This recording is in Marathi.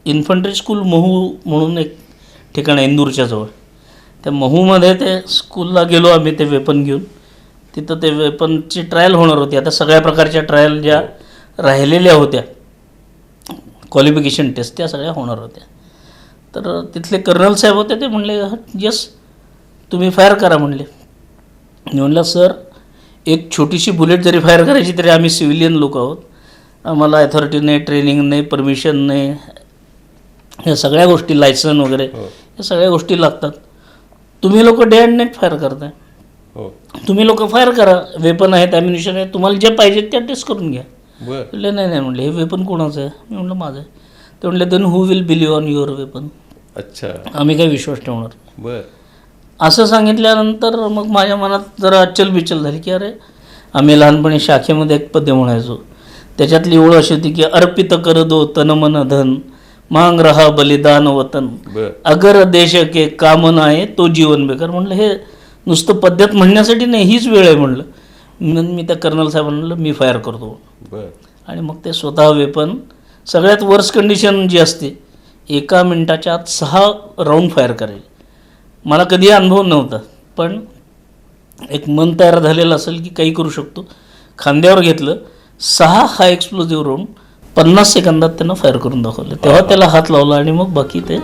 इन्फंट्री स्कूल महू म्हणून एक ठिकाण आहे इंदूरच्या जवळ. त्या महूमध्ये ते स्कूलला गेलो आम्ही ते वेपन घेऊन. तिथं ते वेपनची ट्रायल होणार होती. आता सगळ्या प्रकारच्या ट्रायल ज्या राहिलेल्या होत्या क्वालिफिकेशन टेस्ट त्या सगळ्या होणार होत्या. तर तिथले कर्नल साहेब होते, ते म्हणले यस तुम्ही फायर करा म्हणले. मी म्हणलं सर एक छोटीशी बुलेट जरी फायर करायची तरी आम्ही सिव्हिलियन लोक आहोत, आम्हाला अथॉरिटी नाही, ट्रेनिंग नाही, परमिशन नाही, ह्या सगळ्या गोष्टी, लायसन वगैरे या सगळ्या गोष्टी लागतात. तुम्ही लोक डे अँड नाईट फायर करताय, तुम्ही लोक फायर करा, वेपन आहेत, ॲम्युनिशन आहे, तुम्हाला जे पाहिजे त्या टेस्ट करून घ्या. म्हटले नाही नाही म्हणले हे वेपन कोणाचं आहे. मी म्हटलं माझं आहे. ते म्हटले then who will believe on your weapon. अच्छा, आम्ही काही विश्वास ठेवणार. बर. असं सांगितल्यानंतर मग माझ्या मनात जरा अच्चल बिचल झाली की अरे आम्ही लहानपणी शाखेमध्ये एक पद्य म्हणायचो, त्याच्यातली ओळ अशी होती की अर्पित कर दो तन मन धन, मांग रहा बलिदान वतन, अगर देश के कामना आहे तो जीवन बेकार. म्हणलं हे नुसतं पद्यात म्हणण्यासाठी नाही, हीच वेळ आहे म्हणलं. म्हणून मी त्या कर्नल साहेबांना म्हणलं मी फायर करतो. आणि मग ते स्वतः वेपन सगळ्यात वर्स कंडिशन जी असते 1 मिनिटाच्या आत 6 राऊंड फायर करायचे. मला कधी अनुभव नव्हता, पण एक मन तयार झालेलं असेल की काही करू शकतो. खांद्यावर घेतलं, 6 हा एक्सप्लोजिव्ह राऊंड 50 सेकंदात त्यांना फायर करून दाखवलं. तेव्हा त्याला हात लावला आणि मग बाकी ते